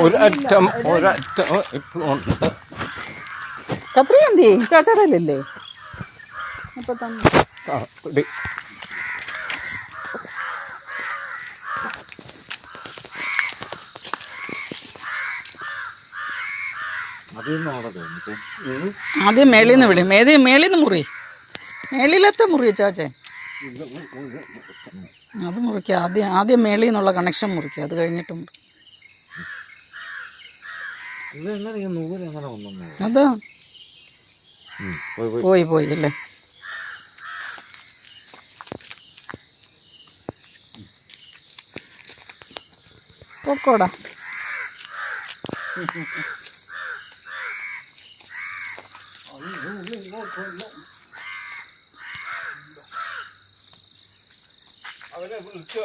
ഒരറ്റം ഇപ്പോഴും ഉണ്ട്. കത്രി എന്തി ചാച്ചാടല്ലേ ഇപ്പൊ തന്നെ ആദ്യം മേളിന്ന് വിളി മേളിന്ന് മുറി മേളിലത്തെ മുറി ചാച്ചേ അത് മുറിക്കുക. ആദ്യം മേളിൽ നിന്നുള്ള കണക്ഷൻ മുറിക്കുക, അത് കഴിഞ്ഞിട്ട് മുറി. അതാ പോയി അല്ലേ. പൊക്കോടാ. അവരെ വിളിച്ചു